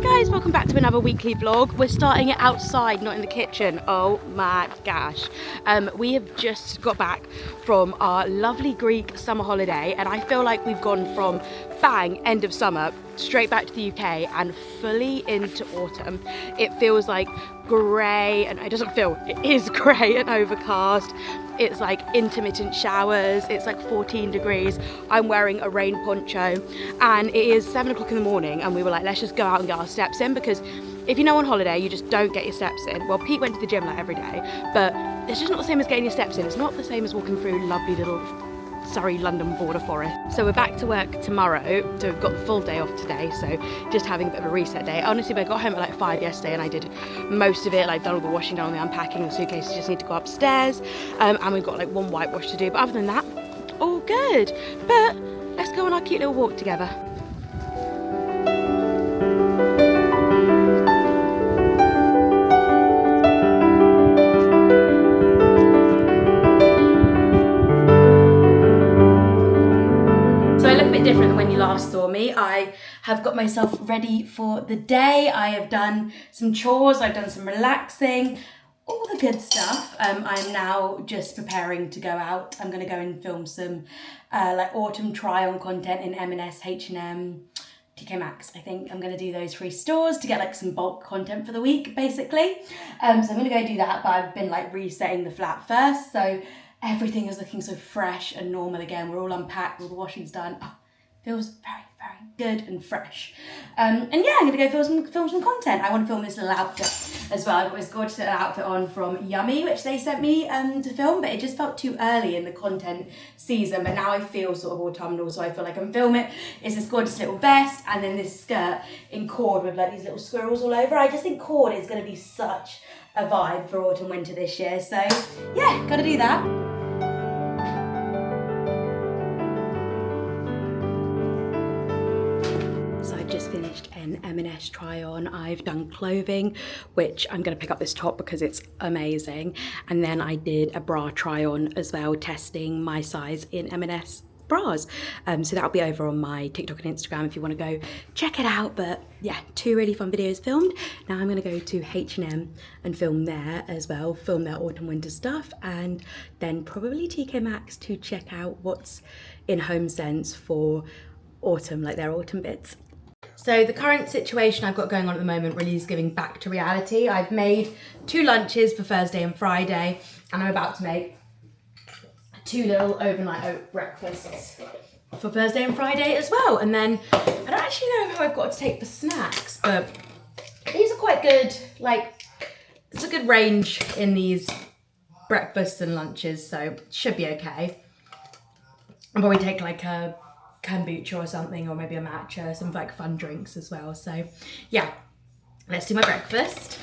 guys, welcome back to another weekly vlog. We're starting it outside, not in the kitchen. Oh my gosh. We have just got back from our lovely Greek summer holiday and I feel like we've gone from bang, end of summer, straight back to the UK and fully into autumn. It feels like grey, and it doesn't feel, it is grey and overcast. It's like intermittent showers, it's like 14 degrees. I'm wearing a rain poncho and it is 7 o'clock in the morning and we were like, let's just go out and get our steps in, because if you know on holiday you just don't get your steps in. Well, Pete went to the gym like every day, but it's just not the same as getting your steps in. It's not the same as walking through lovely little Surrey-London border forest. So we're back to work tomorrow, so we've got the full day off today, so just having a bit of a reset day. Honestly, I got home at like 5 yesterday and I did most of it, like done all the washing, done all the unpacking, the suitcases just need to go upstairs, and we've got like one whitewash to do, but other than that, all good. But let's go on our cute little walk together. Different than when you last saw me. I have got myself ready for the day. I have done some chores, I've done some relaxing, all the good stuff. I'm now just preparing to go out. I'm going to go and film some like autumn try-on content in M&S, H&M, TK Maxx. I think I'm going to do those 3 stores to get like some bulk content for the week, basically. So I'm going to go do that, but I've been like resetting the flat first, so everything is looking so fresh and normal again. We're all unpacked, all the washing's done. Oh, feels very, very good and fresh. And yeah, I'm gonna go film some content. I want to film this little outfit as well. I've got this gorgeous little outfit on from Yummy, which they sent me to film, but it just felt too early in the content season. But now I feel sort of autumnal, so I feel like I can film it. It's this gorgeous little vest and then this skirt in cord with like these little squirrels all over. I just think cord is gonna be such a vibe for autumn winter this year. So yeah, gotta do that. Just finished an M&S try on. I've done clothing, which I'm going to pick up this top because it's amazing, and then I did a bra try on as well, testing my size in M&S bras. So that'll be over on my TikTok and Instagram if you want to go check it out. But yeah, 2 really fun videos filmed. Now I'm going to go to H&M and film there as well, film their autumn winter stuff, and then probably TK Maxx to check out what's in Home Sense for autumn, like their autumn bits. So the current situation I've got going on at the moment really is giving back to reality. I've made 2 lunches for Thursday and Friday, and I'm about to make 2 little overnight oat breakfasts for Thursday and Friday as well. And then I don't actually know how I've got to take for snacks, but these are quite good. Like, it's a good range in these breakfasts and lunches, so it should be okay. I'll probably take like a kombucha or something, or maybe a matcha, some like fun drinks as well. So yeah, let's do my breakfast.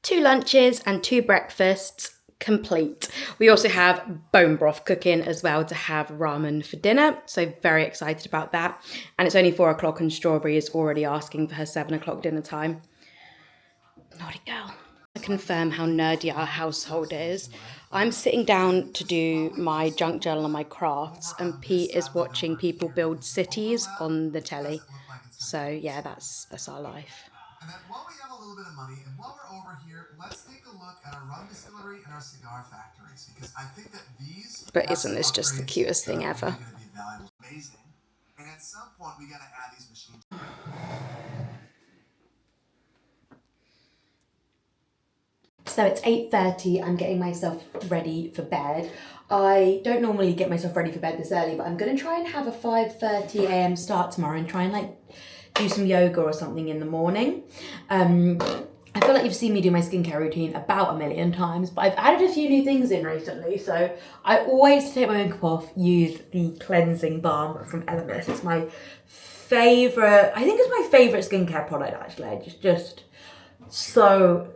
Two lunches and 2 breakfasts complete. We also have bone broth cooking as well to have ramen for dinner, so very excited about that. And it's only 4 o'clock and Strawberry is already asking for her 7 o'clock dinner time. Naughty girl. I confirm how nerdy our household is. I'm sitting down to do my junk journal and my crafts, and Pete is watching people build cities on the telly. So yeah, that's our life. And then while we have a little bit of money, and while we're over here, let's take a look at our rum distillery and our cigar factories, because I think that these. But isn't this just the cutest thing ever? Going to be valuable, amazing, and at some point we got to add these machines. So it's 8:30. I'm getting myself ready for bed. I don't normally get myself ready for bed this early, but I'm going to try and have a 5:30 a.m. start tomorrow and try and like do some yoga or something in the morning. I feel like you've seen me do my skincare routine about 1,000,000 times, but I've added a few new things in recently. So I always, to take my makeup off, use the cleansing balm from Elemis. It's my favourite, I think it's my favourite skincare product actually. Just so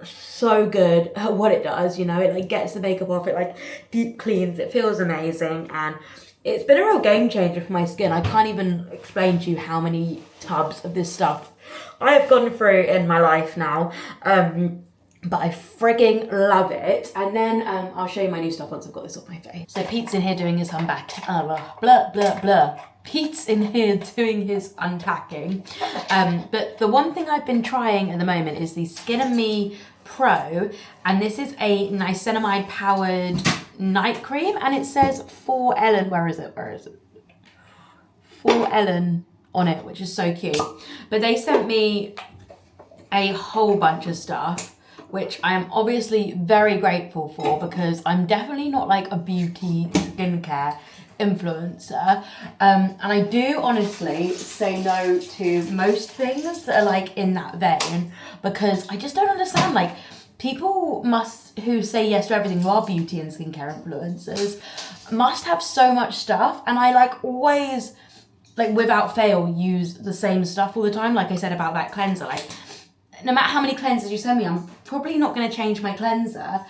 good at what it does, you know. It like gets the makeup off, it like deep cleans, it feels amazing, and it's been a real game changer for my skin. I can't even explain to you how many tubs of this stuff I have gone through in my life now. But I frigging love it. And then I'll show you my new stuff once I've got this off my face. So Pete's in here doing his unback. Blah, blah, blah. Pete's in here doing his unpacking. But the one thing I've been trying at the moment is the Skin and Me Pro. And this is a niacinamide powered night cream. And it says for Ellen, where is it? For Ellen on it, which is so cute. But they sent me a whole bunch of stuff, which I am obviously very grateful for, because I'm definitely not like a beauty skincare influencer. And I do honestly say no to most things that are like in that vein, because I just don't understand, like, people who say yes to everything, who are beauty and skincare influencers, must have so much stuff. And I like always, like, without fail, use the same stuff all the time. Like I said about that cleanser, like, no matter how many cleansers you send me, I'm probably not going to change my cleanser.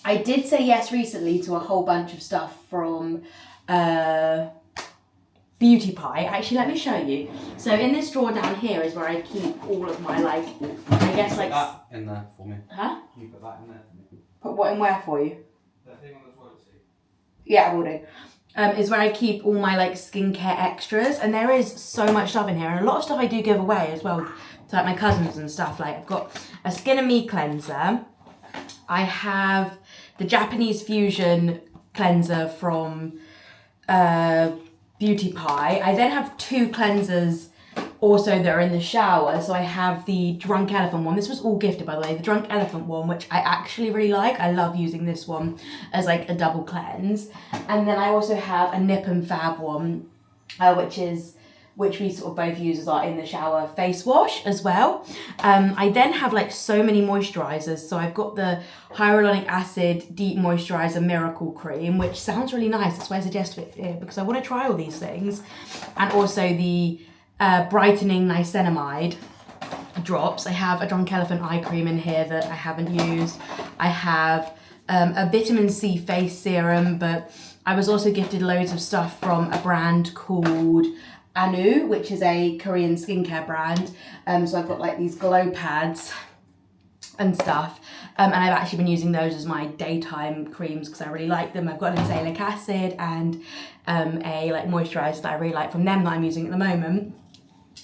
I did say yes recently to a whole bunch of stuff from Beauty Pie. Actually, let me show you. So in this drawer down here is where I keep all of my, like, I guess, like... Put that in there for me. Huh? Can you put that in there for me? Put what in where for you? The thing on the toilet seat. Yeah, I will do. Is where I keep all my, like, skincare extras. And there is so much stuff in here. And a lot of stuff I do give away as well to, like, my cousins and stuff. Like, I've got a Skin and Me cleanser. I have the Japanese Fusion cleanser from Beauty Pie. I then have two cleansers also that are in the shower. So I have the Drunk Elephant one. This was all gifted, by the way. The Drunk Elephant one, which I actually really like. I love using this one as like a double cleanse. And then I also have a Nip and Fab one, which we sort of both use as our in the shower face wash as well. I then have like so many moisturizers. So I've got the hyaluronic acid deep moisturizer miracle cream, which sounds really nice. That's why I suggested it here, because I want to try all these things. And also the brightening niacinamide drops. I have a Drunk Elephant eye cream in here that I haven't used. I have a vitamin C face serum, but I was also gifted loads of stuff from a brand called Anu, which is a Korean skincare brand. So I've got like these glow pads and stuff. And I've actually been using those as my daytime creams because I really like them. I've got azelaic acid and a like moisturizer that I really like from them that I'm using at the moment.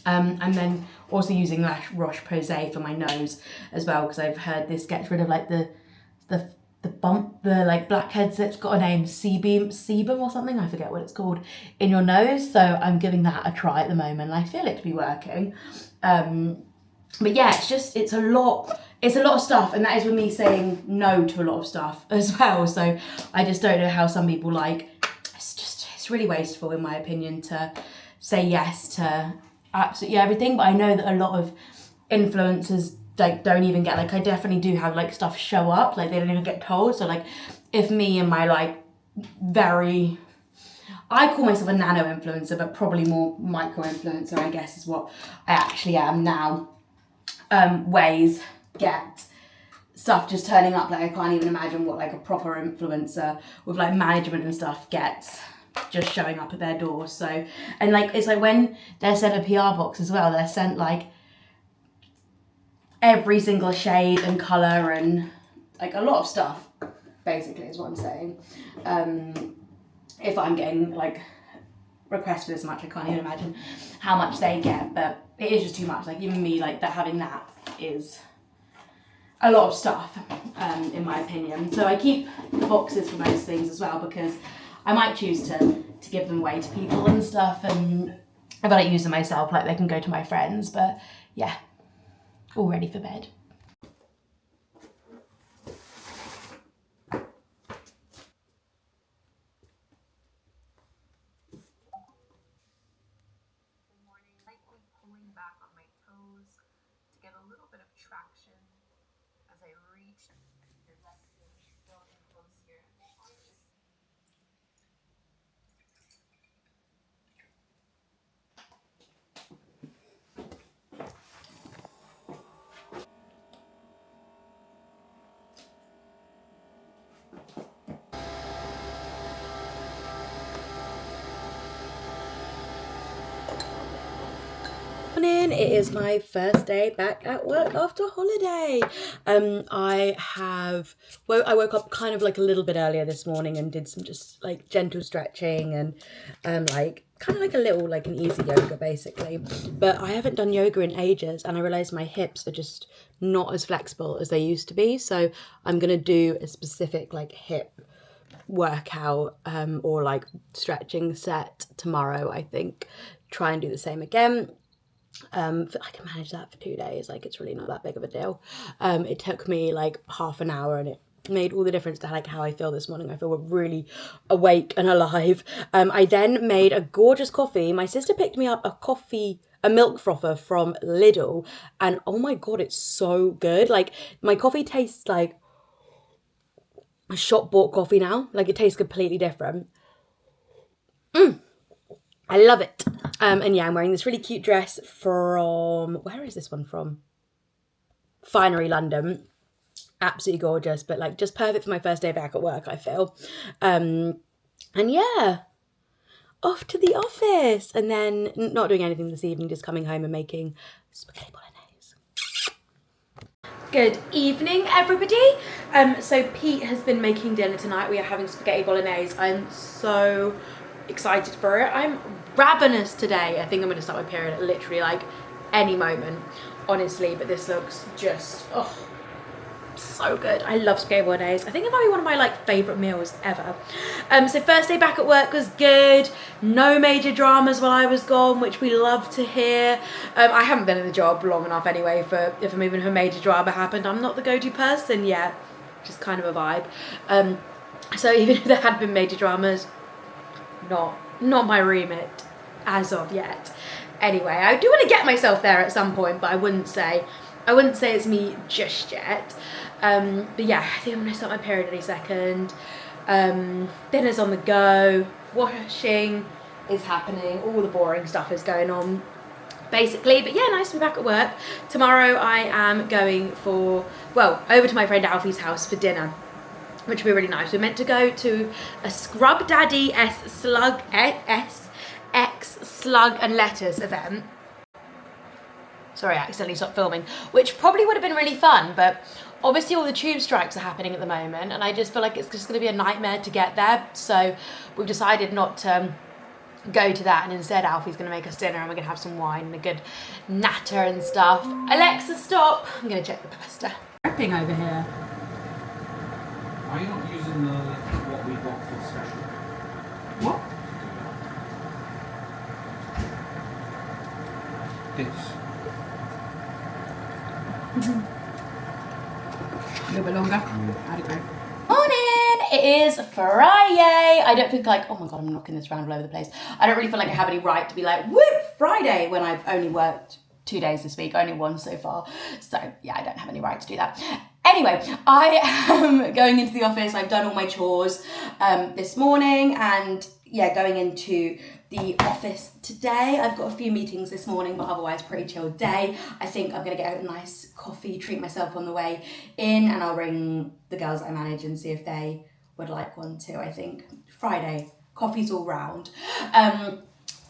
And then also using La Roche-Posay for my nose as well, because I've heard this gets rid of like the bump, the like blackheads that's got a name, sebum or something, I forget what it's called, in your nose. So I'm giving that a try at the moment and I feel it to be working. But yeah, it's a lot of stuff, and that is with me saying no to a lot of stuff as well. So I just don't know how some people it's really wasteful in my opinion to say yes to absolutely everything. But I know that a lot of influencers like don't even get, like, I definitely do have like stuff show up, like they don't even get told. So like if me and my like I call myself a nano influencer, but probably more micro influencer, I guess is what I actually am now, ways get stuff just turning up. Like I can't even imagine what like a proper influencer with like management and stuff gets just showing up at their doors. So, and like it's like when they're sent a PR box as well, they're sent like every single shade and colour and like a lot of stuff, basically is what I'm saying. If I'm getting like requests for this much, I can't even imagine how much they get, but it is just too much. Like even me, like that, having that is a lot of stuff, in my opinion. So I keep the boxes for most things as well, because I might choose to give them away to people and stuff, and if I don't use them myself, like they can go to my friends. But yeah, all ready for bed. Pulling back on my toes to get a little bit of traction as I reach your direction, still in close here. morning. It is my first day back at work after holiday. I woke up kind of like a little bit earlier this morning and did some just like gentle stretching and like kind of like a little like an easy yoga basically. But I haven't done yoga in ages and I realized my hips are just not as flexible as they used to be. So I'm gonna do a specific like hip workout or like stretching set tomorrow. I think try and do the same again. I can manage that for 2 days. Like it's really not that big of a deal. It took me like half an hour and it made all the difference to like how I feel this morning. I feel really awake and alive. I then made a gorgeous coffee. My sister picked me up a milk frother from Lidl, and oh my god, it's so good. Like my coffee tastes like a shop bought coffee now. Like it tastes completely different. I love it. And yeah, I'm wearing this really cute dress from, where is this one from? Finery London. Absolutely gorgeous, but like just perfect for my first day back at work, I feel. And yeah, off to the office. And then not doing anything this evening, just coming home and making spaghetti bolognese. Good evening, everybody. So Pete has been making dinner tonight. We are having spaghetti bolognese. I'm so excited for it. I'm ravenous today. I think I'm going to start my period at literally like any moment, honestly, but this looks just, oh, so good. I love spaghetti bolognese. I think it might be one of my like favourite meals ever. So first day back at work was good. No major dramas while I was gone, which we love to hear. I haven't been in the job long enough anyway for if I'm even if a major drama happened. I'm not the go-to person yet, just kind of a vibe. So even if there had been major dramas, not my remit as of yet. Anyway, I do want to get myself there at some point, but I wouldn't say it's me just yet. But yeah, I think I'm gonna start my period any second. Dinner's on the go, washing is happening, all the boring stuff is going on basically. But yeah, nice to be back at work. Tomorrow I am going over to my friend Alfie's house for dinner, which will be really nice. We're meant to go to a Scrub Daddy X Slug and Letters event. Sorry, I accidentally stopped filming, which probably would have been really fun, but obviously all the tube strikes are happening at the moment, and I just feel like it's just going to be a nightmare to get there. So we've decided not to go to that, and instead Alfie's going to make us dinner, and we're going to have some wine and a good natter and stuff. Alexa, stop! I'm going to check the pasta. Prepping over here. Are you not using what we got for special? What? This. A little bit longer. How'd it go? Morning! It is Friday. I don't think like, oh my god, I'm knocking this around all over the place. I don't really feel like I have any right to be like, whoop, Friday, when I've only worked 2 days this week, only one so far. So yeah, I don't have any right to do that. Anyway, I am going into the office. I've done all my chores this morning, and yeah, going into the office today. I've got a few meetings this morning, but otherwise pretty chilled day. I think I'm gonna get a nice coffee, treat myself on the way in, and I'll ring the girls I manage and see if they would like one too. I think Friday, coffee's all round.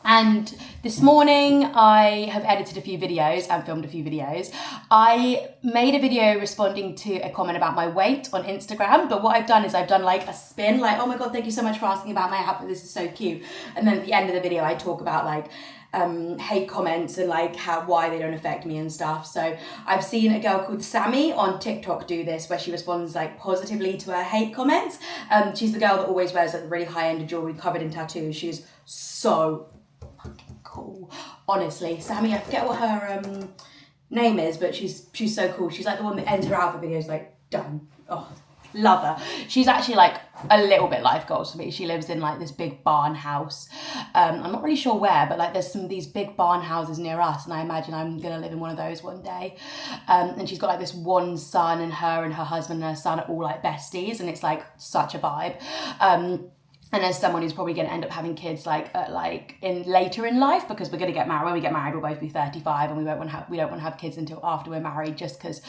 And this morning I have edited a few videos and filmed a few videos. I made a video responding to a comment about my weight on Instagram, but what I've done is I've done like a spin, like, oh my god, thank you so much for asking about my outfit, this is so cute. And then at the end of the video I talk about like hate comments and like why they don't affect me and stuff. So I've seen a girl called Sammy on TikTok do this, where she responds like positively to her hate comments. She's the girl that always wears like really high-end jewelry covered in tattoos. She's so fucking cool, honestly. Sammy, I forget what her name is, but she's so cool. She's like the one that ends her outfit videos like done. Oh, love her. She's actually like a little bit life goals for me. She lives in like this big barn house. I'm not really sure where, but like there's some of these big barn houses near us, and I imagine I'm gonna live in one of those one day. And she's got like this one son, and her husband and her son are all like besties, and it's like such a vibe. And as someone who's probably going to end up having kids later in life, because we're going to get married. When we get married, we'll both be 35, and we don't want to have kids until after we're married, just because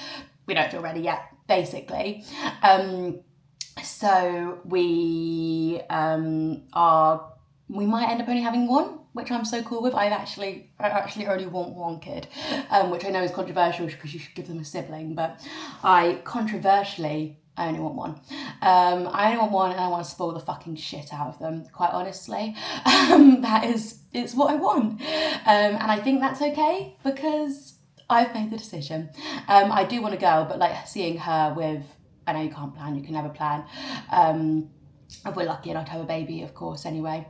we don't feel ready yet, basically. So we might end up only having one. which I'm so cool with. I actually only want one kid, which I know is controversial because you should give them a sibling, but I only want one. I only want one, and I want to spoil the fucking shit out of them, quite honestly. It's what I want. And I think that's okay because I've made the decision. I do want a girl, but like seeing her with, I know you can't plan, you can never plan. If we're lucky enough to have a baby, of course, anyway.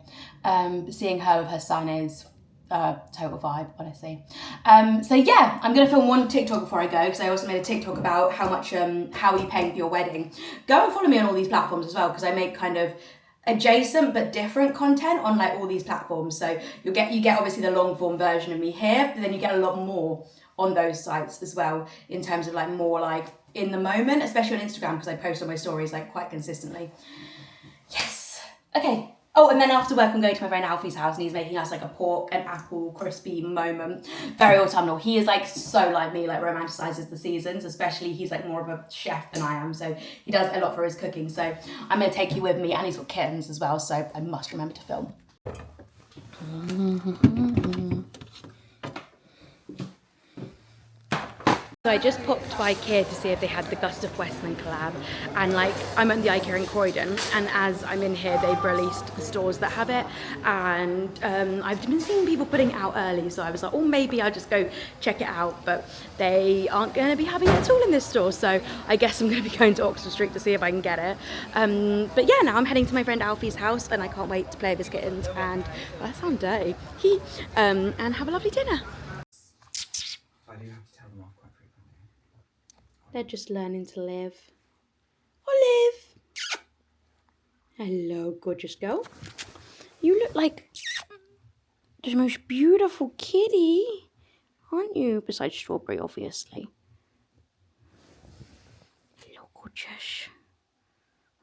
Seeing her with her son is total vibe, honestly. So yeah, I'm gonna film one TikTok before I go, because I also made a TikTok about how are you paying for your wedding. Go and follow me on all these platforms as well, because I make kind of adjacent but different content on like all these platforms. So you get obviously the long form version of me here, but then you get a lot more on those sites as well, in terms of like more like in the moment, especially on Instagram, because I post on my stories like quite consistently. Yes. Okay. Oh, and then after work, I'm going to my friend Alfie's house, and he's making us like a pork and apple crispy moment. Very autumnal. He is like so like me, like romanticizes the seasons, especially he's like more of a chef than I am. So he does a lot for his cooking. So I'm going to take you with me, and he's got kittens as well. So I must remember to film. So I just popped by IKEA to see if they had the Gust of Westman collab, and like I'm at the IKEA in Croydon, and as I'm in here they've released the stores that have it, and I've been seeing people putting it out early, so I was like, oh, maybe I'll just go check it out, but they aren't going to be having it at all in this store, so I guess I'm going to be going to Oxford Street to see if I can get it. But yeah, now I'm heading to my friend Alfie's house, and I can't wait to play with his kittens, and that sounds dirty, and have a lovely dinner. I do have to tell them off quite frequently. They're just learning to live. Olive! Hello, gorgeous girl. You look like the most beautiful kitty, aren't you? Besides Strawberry, obviously. Hello, gorgeous.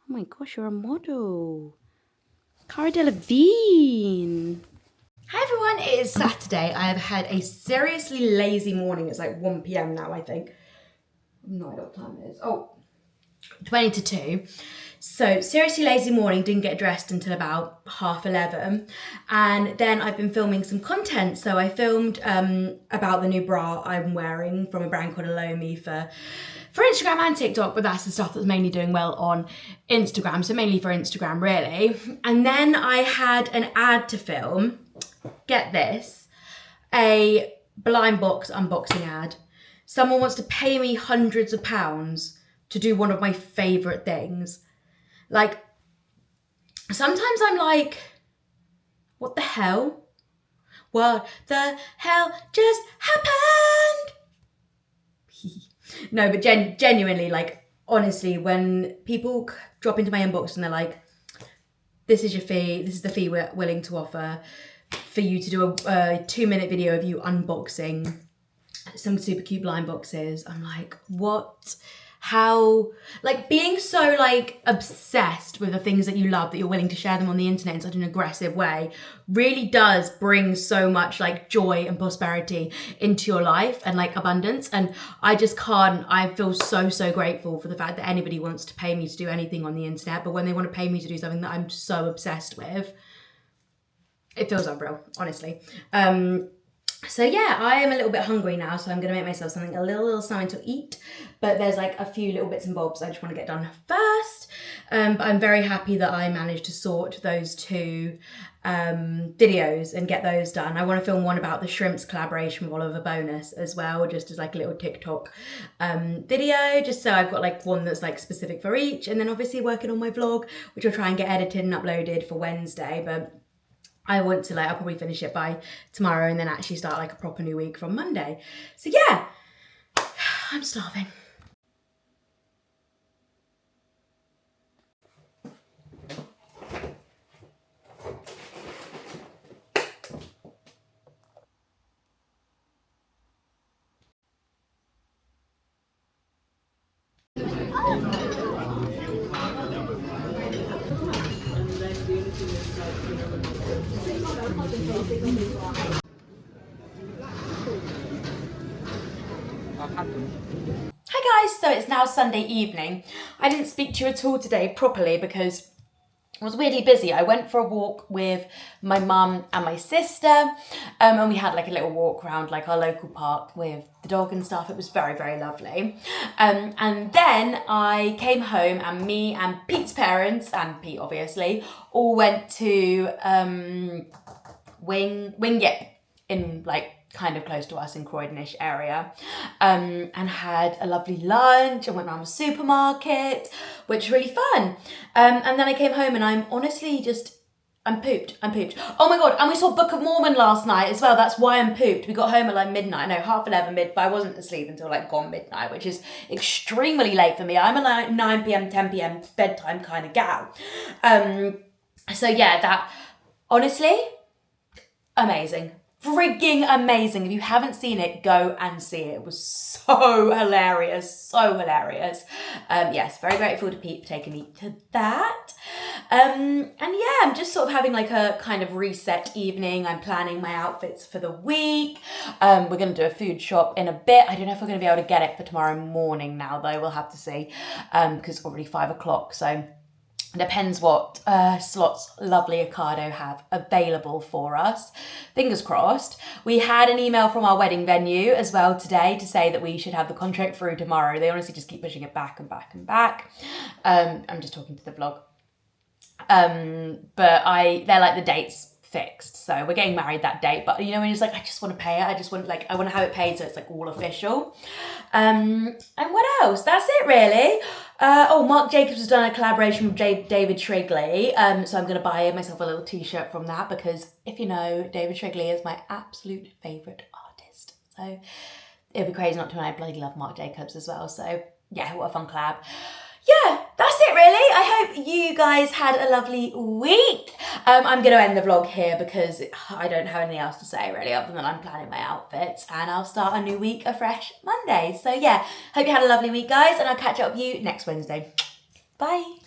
Oh my gosh, you're a model. Cara Delevingne. Hi everyone, it is Saturday. I have had a seriously lazy morning. It's like 1 p.m. now, I think. No idea what time it is. Oh, 20 to 2. So seriously lazy morning, didn't get dressed until about 11:30. And then I've been filming some content. So I filmed about the new bra I'm wearing from a brand called Elemis for Instagram and TikTok, but that's the stuff that's mainly doing well on Instagram. So mainly for Instagram, really. And then I had an ad to film. Get this, a blind box unboxing ad. Someone wants to pay me hundreds of pounds to do one of my favourite things. Like, sometimes I'm like, what the hell? What the hell just happened? No, but genuinely, like, honestly, when people drop into my inbox and they're like, this is your fee, this is the fee we're willing to offer for you to do a 2-minute video of you unboxing some super cute blind boxes. I'm like, what? How? Like, being so like obsessed with the things that you love that you're willing to share them on the internet in such an aggressive way really does bring so much like joy and prosperity into your life and like abundance. And I just can't, I feel so grateful for the fact that anybody wants to pay me to do anything on the internet, but when they want to pay me to do something that I'm so obsessed with, it feels unreal, honestly. So yeah, I am a little bit hungry now, so I'm going to make myself something, a little something to eat. But there's like a few little bits and bobs I just want to get done first. But I'm very happy that I managed to sort those 2 videos and get those done. I want to film one about the shrimps collaboration with Oliver Bonus as well, just as like a little TikTok video, just so I've got like one that's like specific for each. And then obviously working on my vlog, which I'll try and get edited and uploaded for Wednesday. But I want to like, I'll probably finish it by tomorrow and then actually start like a proper new week from Monday. So yeah, I'm starving. I've had them. Hi guys, so it's now Sunday evening. I didn't speak to you at all today properly because was weirdly busy. I went for a walk with my mum and my sister, and we had like a little walk around like our local park with the dog and stuff. It was very, very lovely. And then I came home, and me and Pete's parents, and Pete obviously, all went to Wingip in like kind of close to us in Croydonish area, and had a lovely lunch and went around the supermarket, which was really fun. And then I came home and I'm honestly I'm pooped. Oh my God, and we saw Book of Mormon last night as well. That's why I'm pooped. We got home at like midnight, no, 11:30, but I wasn't asleep until like gone midnight, which is extremely late for me. I'm a like 9 p.m, 10 p.m. bedtime kind of gal. So yeah, that, honestly, amazing. Frigging amazing. If you haven't seen it, go and see it. It was so hilarious. Yes, very grateful to Pete for taking me to that. And yeah, I'm just sort of having like a kind of reset evening. I'm planning my outfits for the week. We're going to do a food shop in a bit. I don't know if we're going to be able to get it for tomorrow morning now, though. We'll have to see, because it's already 5 o'clock. So depends what slots lovely Ocado have available for us. Fingers crossed. We had an email from our wedding venue as well today to say that we should have the contract through tomorrow. They honestly just keep pushing it back and back and back. I'm just talking to the vlog. But they're like, the date's fixed, so we're getting married that date. But you know, when it's like, I just want to pay it, I want to have it paid so it's like all official. And what else? That's it really. Marc Jacobs has done a collaboration with David Shrigley, so I'm going to buy myself a little t-shirt from that, because if you know, David Shrigley is my absolute favourite artist, so it'd be crazy not to, and I bloody love Marc Jacobs as well. So yeah, what a fun collab. Yeah, that's it really. I hope you guys had a lovely week. I'm going to end the vlog here because I don't have anything else to say really, other than I'm planning my outfits, and I'll start a new week afresh Monday. So yeah, hope you had a lovely week, guys, and I'll catch up with you next Wednesday. Bye.